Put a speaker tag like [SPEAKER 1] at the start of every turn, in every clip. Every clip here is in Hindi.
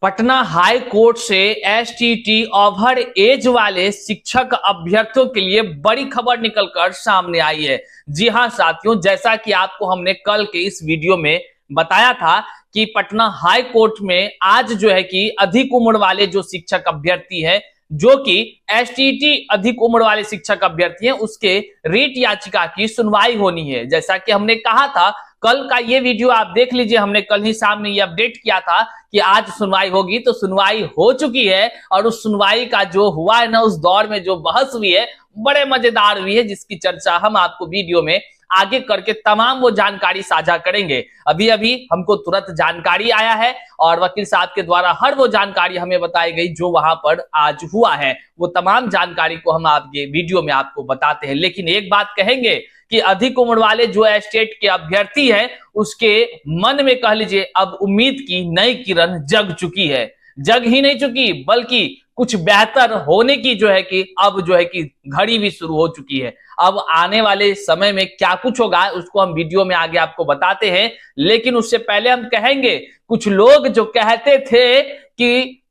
[SPEAKER 1] पटना हाई कोर्ट से एसटीटी ओवर एज वाले शिक्षक अभ्यर्थियों के लिए बड़ी खबर निकलकर सामने आई है। जी हां साथियों, जैसा कि आपको हमने कल के इस वीडियो में बताया था कि पटना हाई कोर्ट में आज जो है कि अधिक उम्र वाले जो शिक्षक अभ्यर्थी है, जो कि एसटीटी अधिक उम्र वाले शिक्षक अभ्यर्थी हैं, उसके रीट याचिका की सुनवाई होनी है। जैसा कि हमने कहा था, कल का ये वीडियो आप देख लीजिए, हमने कल ही शाम में ये अपडेट किया था कि आज सुनवाई होगी। तो सुनवाई हो चुकी है और उस सुनवाई का जो हुआ है ना, उस दौर में जो बहस हुई है, बड़े मजेदार हुई है, जिसकी चर्चा हम आपको वीडियो में आगे करके तमाम वो जानकारी साझा करेंगे। अभी अभी हमको तुरंत जानकारी आया है और वकील साहब के द्वारा हर वो जानकारी हमें बताई गई जो वहां पर आज हुआ है। वो तमाम जानकारी को हम आपके वीडियो में आपको बताते हैं। लेकिन एक बात कहेंगे कि अधिक उम्र वाले जो स्टेट के अभ्यर्थी हैं, उसके मन में कह लीजिए अब उम्मीद की नई किरण जग चुकी है। जग ही नहीं चुकी बल्कि कुछ बेहतर होने की जो है कि अब जो है कि घड़ी भी शुरू हो चुकी है। अब आने वाले समय में क्या कुछ होगा उसको हम वीडियो में आगे आपको बताते हैं। लेकिन उससे पहले हम कहेंगे, कुछ लोग जो कहते थे कि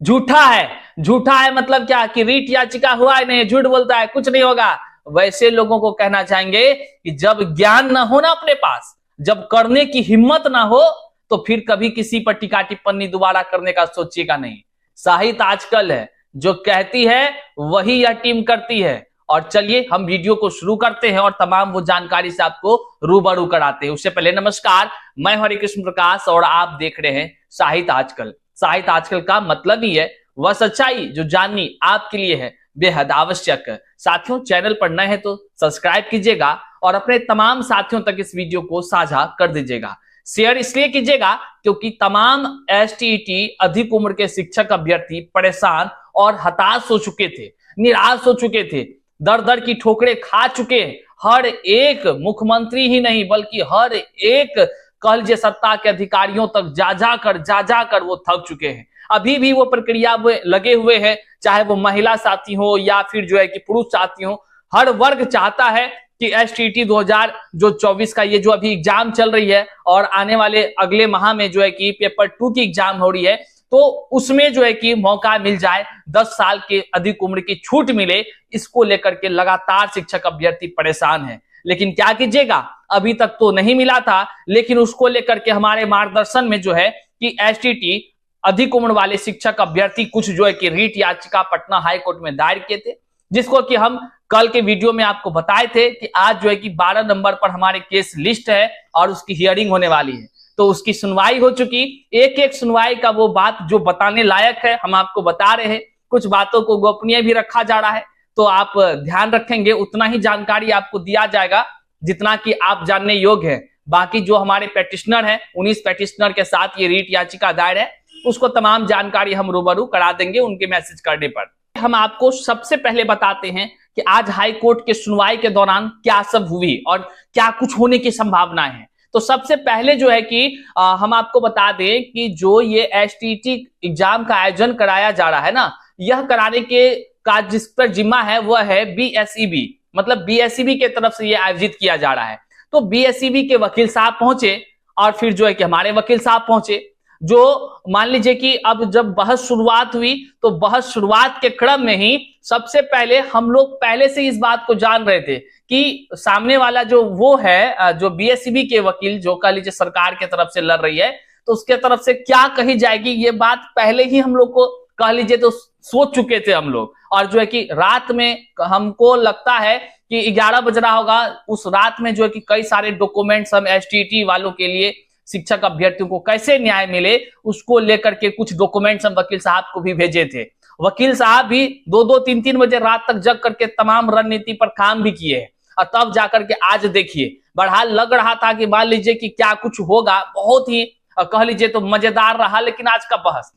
[SPEAKER 1] झूठा है मतलब क्या कि रीट याचिका हुआ है, नहीं झूठ बोलता है, कुछ नहीं होगा, वैसे लोगों को कहना चाहेंगे कि जब ज्ञान ना हो ना अपने पास, जब करने की हिम्मत ना हो, तो फिर कभी किसी पर टीका टिप्पणी दोबारा करने का सोचिएगा नहीं। साहित्य आजकल है, जो कहती है वही यह टीम करती है। और चलिए हम वीडियो को शुरू करते हैं और तमाम वो जानकारी से आपको रूबरू कराते हैं। उससे पहले नमस्कार, मैं हरिकृष्ण प्रकाश और आप देख रहे हैं साहित्य आजकल। साहित्य आजकल का मतलब ही है वह सच्चाई जो जाननी आपके लिए है बेहद आवश्यक है। साथियों, चैनल पर नए हैं तो सब्सक्राइब कीजिएगा और अपने तमाम साथियों तक इस वीडियो को साझा कर दीजिएगा। शेयर इसलिए कीजिएगा क्योंकि तमाम एसटीटी अधिक उम्र के शिक्षक अभ्यर्थी परेशान और हताश हो चुके थे, निराश हो चुके थे, दर दर की ठोकरें खा चुके हैं। हर एक मुख्यमंत्री ही नहीं बल्कि हर एक कह लीजिए सत्ता के अधिकारियों तक जा जाकर वो थक चुके हैं। अभी भी वो प्रक्रिया में लगे हुए हैं, चाहे वो महिला साथी हो या फिर जो है कि पुरुष साथी हो। हर वर्ग चाहता है कि एसटीटी 2024 का ये जो अभी एग्जाम चल रही है और आने वाले अगले माह में जो है कि पेपर 2 की एग्जाम हो रही है, तो उसमें जो है कि मौका मिल जाए, 10 साल के अधिक उम्र की छूट मिले। इसको लेकर के लगातार शिक्षक अभ्यर्थी परेशान है। लेकिन क्या कीजिएगा, अभी तक तो नहीं मिला था। लेकिन उसको लेकर के हमारे मार्गदर्शन में जो है कि एसटीटी अधिक उम्र वाले शिक्षक अभ्यर्थी कुछ जो है कि रीट याचिका पटना हाई कोर्ट में दायर किए थे, जिसको कि हम कल के वीडियो में आपको बताए थे कि आज जो है कि 12 नंबर पर हमारे केस लिस्ट है और उसकी हियरिंग होने वाली है। तो उसकी सुनवाई हो चुकी। एक एक सुनवाई का वो बात जो बताने लायक है हम आपको बता रहे हैं। कुछ बातों को गोपनीय भी रखा जा रहा है, तो आप ध्यान रखेंगे उतना ही जानकारी आपको दिया जाएगा जितना कि आप जानने योग्य है। बाकी जो हमारे पेटिशनर है, 19 पेटिशनर के साथ ये रीट याचिका दायर है, उसको तमाम जानकारी हम रूबरू करा देंगे उनके मैसेज करने पर। हम आपको सबसे पहले बताते हैं कि आज हाई कोर्ट के सुनवाई के दौरान क्या सब हुई और क्या कुछ होने की संभावनाएं हैं। तो सबसे पहले जो है कि हम आपको बता दें कि जो ये एसटीटी एग्जाम का आयोजन कराया जा रहा है ना, यह कराने का जिस पर जिम्मा है वह है बीएसईबी, मतलब बीएसईबी के तरफ से यह आयोजित किया जा रहा है। तो बीएसईबी के वकील साहब पहुंचे और फिर जो है कि हमारे वकील साहब पहुंचे। जो मान लीजिए कि अब जब बहस शुरुआत हुई, तो बहस शुरुआत के क्रम में ही सबसे पहले हम लोग पहले से इस बात को जान रहे थे कि सामने वाला जो वो है, जो बीएसईबी के वकील जो कह लीजिए सरकार के तरफ से लड़ रही है, तो उसके तरफ से क्या कही जाएगी ये बात पहले ही हम लोग को कह लीजिए तो सोच चुके थे हम लोग। और जो है कि रात में हमको लगता है कि 11 बज रहा होगा, उस रात में जो है कि कई सारे डॉक्यूमेंट्स हम एसटीटी वालों के लिए, शिक्षक अभ्यर्थियों को कैसे न्याय मिले उसको लेकर के कुछ डॉक्यूमेंट्स हम वकील साहब को भी भेजे थे। वकील साहब भी 2-2, 3-3 बजे रात तक जग करके तमाम रणनीति पर काम भी किए हैं और तब जाकर के आज देखिए, बहरहाल लग रहा था कि मान लीजिए कि क्या कुछ होगा, बहुत ही कह लीजिए तो मजेदार रहा। लेकिन आज का बहस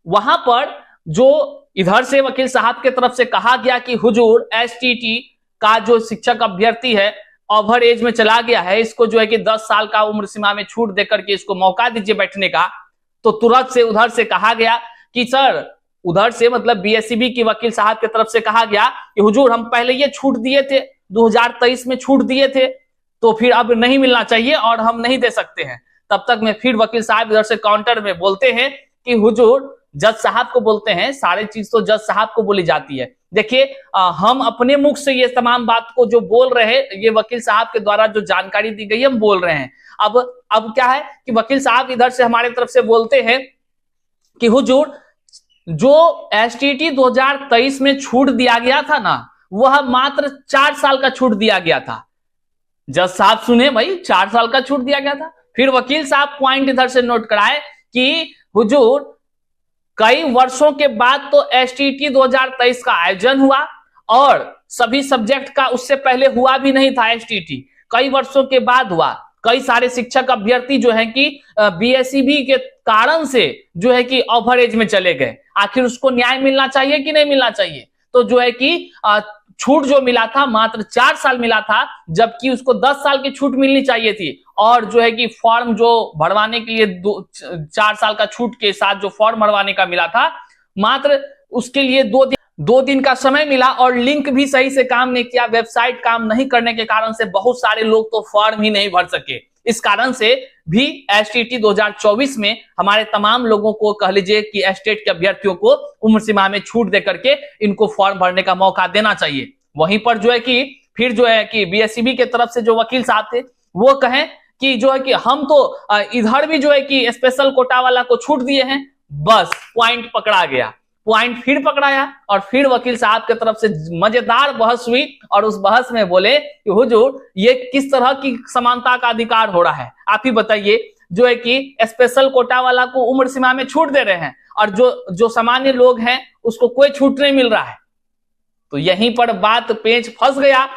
[SPEAKER 1] वहां पर जो इधर से वकील साहब के तरफ से कहा गया कि हुजूर एसटीटी का जो शिक्षक अभ्यर्थी है ओवर एज में चला गया है, इसको जो है कि 10 साल का उम्र सीमा में छूट देकर के इसको मौका दीजिए बैठने का। तो तुरंत से उधर से कहा गया कि सर, उधर से मतलब बीएसईबी के वकील साहब की तरफ से कहा गया कि हुजूर हम पहले ये छूट दिए थे, 2023 में छूट दिए थे, तो फिर अब नहीं मिलना चाहिए और हम नहीं दे सकते हैं। तब तक में फिर वकील साहब इधर से काउंटर में बोलते हैं कि हुजूर जज साहब को बोलते हैं, सारी चीज तो जज साहब को बोली जाती है। देखिए हम अपने मुख से ये तमाम बात को जो बोल रहे हैं, ये वकील साहब के द्वारा जो जानकारी दी गई है हम बोल रहे हैं। अब क्या है कि वकील साहब इधर से हमारे तरफ से बोलते हैं कि हुजूर जो एसटीटी 2023 में छूट दिया गया था ना, वह मात्र 4 साल का छूट दिया गया था। जज साहब सुने भाई, 4 साल का छूट दिया गया था। फिर वकील साहब पॉइंट इधर से नोट कराए कि हुजूर कई वर्षों के बाद तो एसटीटी 2023 का आयोजन हुआ और सभी सब्जेक्ट का उससे पहले हुआ भी नहीं था। एसटीटी कई वर्षों के बाद हुआ। कई सारे शिक्षक अभ्यर्थी जो है कि बीएसईबी के कारण से जो है कि ओवरएज में चले गए। आखिर उसको न्याय मिलना चाहिए कि नहीं मिलना चाहिए? तो जो है कि छूट जो मिला था मात्र 4 साल मिला था, जबकि उसको 10 साल की छूट मिलनी चाहिए थी। और जो है कि फॉर्म जो भरवाने के लिए 4 साल का छूट के साथ जो फॉर्म भरवाने का मिला था, मात्र उसके लिए 2 दिन का समय मिला और लिंक भी सही से काम नहीं किया। वेबसाइट काम नहीं करने के कारण से बहुत सारे लोग तो फॉर्म ही नहीं भर सके। इस कारण से भी एसटीटी 2024 में हमारे तमाम लोगों को कह लीजिए कि एस्टेट के अभ्यर्थियों को उम्र सीमा में छूट देकर के इनको फॉर्म भरने का मौका देना चाहिए। वहीं पर जो है कि फिर जो है कि बीएसईबी के तरफ से जो वकील साहब थे वो कहें कि जो है कि हम तो इधर भी जो है कि स्पेशल कोटा वाला को छूट दिए हैं। बस पॉइंट पकड़ा गया, पॉइंट फिर पकड़ाया और फिर वकील साहब की तरफ से मजेदार बहस हुई और उस बहस में बोले कि हुजूर ये किस तरह की समानता का अधिकार हो रहा है? आप ही बताइए। जो है कि स्पेशल कोटा वाला को उम्र सीमा में छूट दे रहे हैं और जो सामान्य लोग हैं उसको कोई छूट नहीं मिल रहा है। तो यहीं पर बात पेच फंस गया।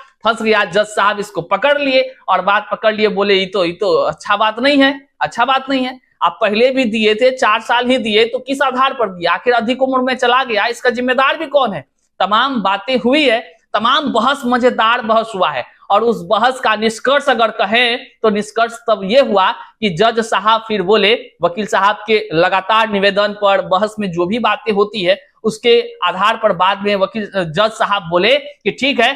[SPEAKER 1] जज साहब इसको पकड़ लिए और बात पकड़ लिए, बोले ये तो अच्छा बात नहीं है। आप पहले भी दिए थे, 4 साल ही दिए, तो किस आधार पर दिया? आखिर अधिक उम्र में चला गया, इसका जिम्मेदार भी कौन है? तमाम बातें हुई है, तमाम बहस, मजेदार बहस हुआ है और उस बहस का निष्कर्ष अगर कहें तो निष्कर्ष तब ये हुआ कि जज साहब फिर बोले, वकील साहब के लगातार निवेदन पर बहस में जो भी बातें होती है उसके आधार पर बाद में वकील जज साहब बोले कि ठीक है,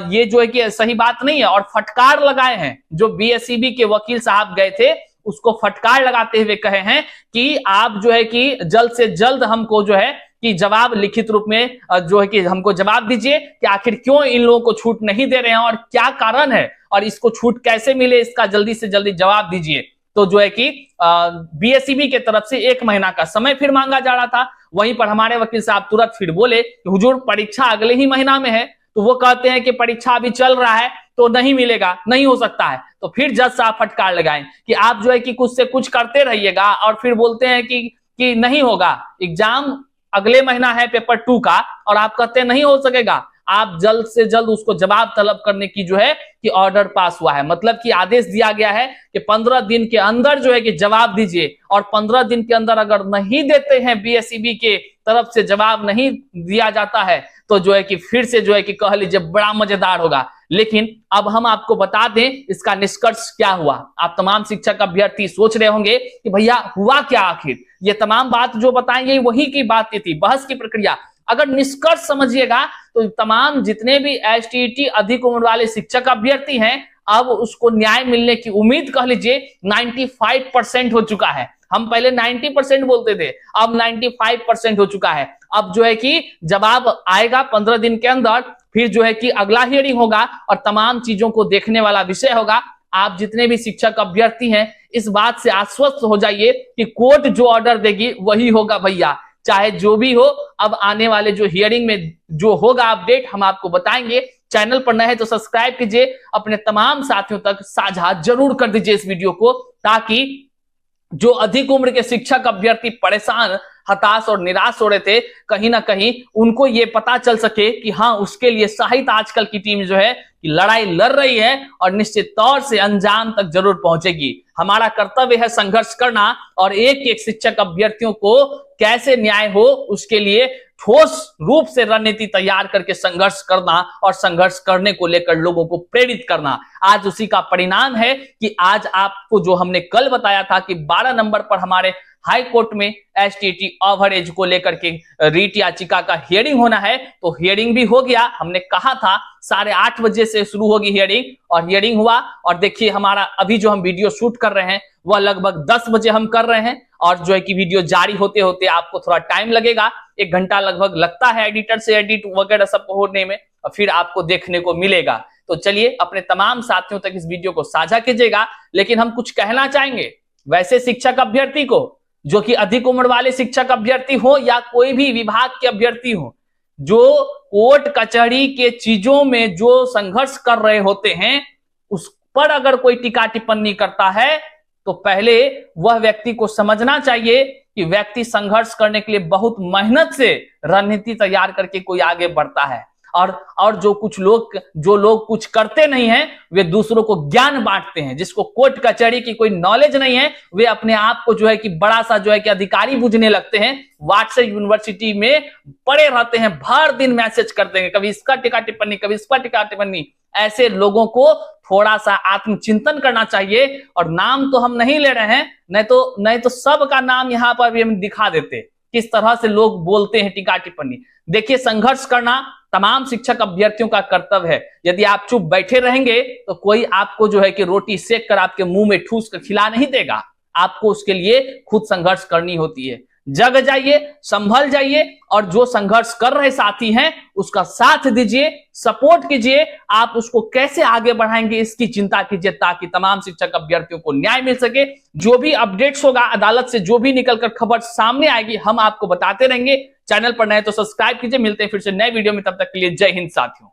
[SPEAKER 1] ये जो है कि सही बात नहीं है और फटकार लगाए हैं। जो बीएसईबी के वकील साहब गए थे उसको फटकार लगाते हुए कहे हैं कि आप जो है कि जल्द से जल्द हमको जो है कि जवाब लिखित रूप में जो है कि हमको जवाब दीजिए कि आखिर क्यों इन लोगों को छूट नहीं दे रहे हैं और क्या कारण है और इसको छूट कैसे मिले, इसका जल्दी से जल्दी जवाब दीजिए। तो जो है कि बीएसईबी के तरफ से 1 महीना का समय फिर मांगा जा रहा था। वहीं पर हमारे वकील साहब तुरंत फिर बोले कि हुजूर परीक्षा अगले ही महीना में है। तो वो कहते हैं कि परीक्षा अभी चल रहा है तो नहीं मिलेगा, नहीं हो सकता है। तो फिर जज साहब फटकार लगाएं कि आप जो है कि कुछ से कुछ करते रहिएगा और फिर बोलते हैं कि नहीं होगा, एग्जाम अगले महीना है पेपर 2 का और आप कहते हैं नहीं हो सकेगा। आप जल्द से जल्द उसको जवाब तलब करने की जो है कि ऑर्डर पास हुआ है, मतलब कि आदेश दिया गया है कि 15 दिन के अंदर जो है कि जवाब दीजिए और 15 दिन के अंदर अगर नहीं देते हैं, बीएसईबी के तरफ से जवाब नहीं दिया जाता है तो जो है कि फिर से जो है कि कह लीजिए बड़ा मजेदार होगा। लेकिन अब हम आपको बता दें इसका निष्कर्ष क्या हुआ। आप तमाम शिक्षक अभ्यर्थी सोच रहे होंगे कि भैया हुआ क्या आखिर? ये तमाम बात जो बताएंगे वही की बातें थी, बहस की प्रक्रिया। अगर निष्कर्ष समझिएगा तो तमाम जितने भी एसटीटी अधिक उम्र वाले शिक्षक अभ्यर्थी हैं, अब उसको न्याय मिलने की उम्मीद कह लीजिए 95% हो चुका है। हम पहले 90% बोलते थे, अब 95% हो चुका है। अब जो है कि जवाब आएगा 15 दिन के अंदर, फिर जो है कि अगला हियरिंग होगा और तमाम चीजों को देखने वाला विषय होगा। आप जितने भी शिक्षक अभ्यर्थी हैं इस बात से आश्वस्त हो जाइए कि कोर्ट जो ऑर्डर देगी वही होगा भैया, चाहे जो भी हो। अब आने वाले जो हियरिंग में जो होगा अपडेट हम आपको बताएंगे। चैनल पर नए हैं तो सब्सक्राइब कीजिए, अपने तमाम साथियों तक साझा जरूर कर दीजिए इस वीडियो को, ताकि जो अधिक उम्र के शिक्षक अभ्यर्थी परेशान, हताश और निराश हो रहे थे, कहीं ना कहीं उनको ये पता चल सके कि हाँ, उसके लिए साहित्य आजकल की टीम जो है कि लड़ाई लड़ रही है और निश्चित तौर से अंजाम तक जरूर पहुंचेगी। हमारा कर्तव्य है संघर्ष करना और एक एक शिक्षक अभ्यर्थियों को कैसे न्याय हो उसके लिए ठोस रूप से रणनीति तैयार करके संघर्ष करना और संघर्ष करने को लेकर लोगों को प्रेरित करना। आज उसी का परिणाम है कि आज आपको जो हमने कल बताया था कि 12 नंबर पर हमारे हाई कोर्ट में एसटीटी ओवरएज को लेकर के रीट याचिका का हियरिंग होना है, तो हियरिंग भी हो गया। हमने कहा था 8:30 बजे से शुरू होगी हियरिंग और हियरिंग हुआ। और देखिए हमारा अभी जो हम वीडियो शूट कर रहे हैं वह लगभग 10 बजे हम कर रहे हैं और जो है कि वीडियो जारी होते होते आपको थोड़ा टाइम लगेगा, 1 घंटा लगभग लगता है एडिटर से एडिट वगैरह सब होने में, और फिर आपको देखने को मिलेगा। तो चलिए अपने तमाम साथियों तक इस वीडियो को साझा कीजिएगा। लेकिन हम कुछ कहना चाहेंगे वैसे शिक्षक अभ्यर्थी को, जो कि अधिक उम्र वाले शिक्षक अभ्यर्थी हो या कोई भी विभाग के अभ्यर्थी हो, जो कोर्ट कचहरी के चीजों में जो संघर्ष कर रहे होते हैं, उस पर अगर कोई टीका टिप्पणी करता है तो पहले वह व्यक्ति को समझना चाहिए कि व्यक्ति संघर्ष करने के लिए बहुत मेहनत से रणनीति तैयार करके कोई आगे बढ़ता है, और जो लोग कुछ करते नहीं हैं वे दूसरों को ज्ञान बांटते हैं। जिसको कोर्ट कचहरी की कोई नॉलेज नहीं है वे अपने आप को जो है कि बड़ा सा जो है कि अधिकारी बुझने लगते हैं, व्हाट्सएप यूनिवर्सिटी में पड़े रहते हैं, भर दिन मैसेज करते हैं, कभी इसका टीका टिप्पणी, कभी इसका टीका टिप्पणी। ऐसे लोगों को थोड़ा सा आत्मचिंतन करना चाहिए। और नाम तो हम नहीं ले रहे हैं, नहीं तो सबका नाम यहाँ पर भी हम दिखा देते किस तरह से लोग बोलते हैं टीका टिप्पणी। देखिए, संघर्ष करना तमाम शिक्षक अभ्यर्थियों का कर्तव्य है। यदि आप चुप बैठे रहेंगे तो कोई आपको जो है कि रोटी सेक कर आपके मुंह में ठूस कर खिला नहीं देगा, आपको उसके लिए खुद संघर्ष करनी होती है। जग जाइए, संभल जाइए, और जो संघर्ष कर रहे साथी हैं उसका साथ दीजिए, सपोर्ट कीजिए। आप उसको कैसे आगे बढ़ाएंगे इसकी चिंता कीजिए, ताकि तमाम शिक्षक अभ्यर्थियों को न्याय मिल सके। जो भी अपडेट्स होगा अदालत से, जो भी निकलकर खबर सामने आएगी, हम आपको बताते रहेंगे। चैनल पर नए तो सब्सक्राइब कीजिए। मिलते हैं फिर से नए वीडियो में, तब तक के लिए जय हिंद साथियों।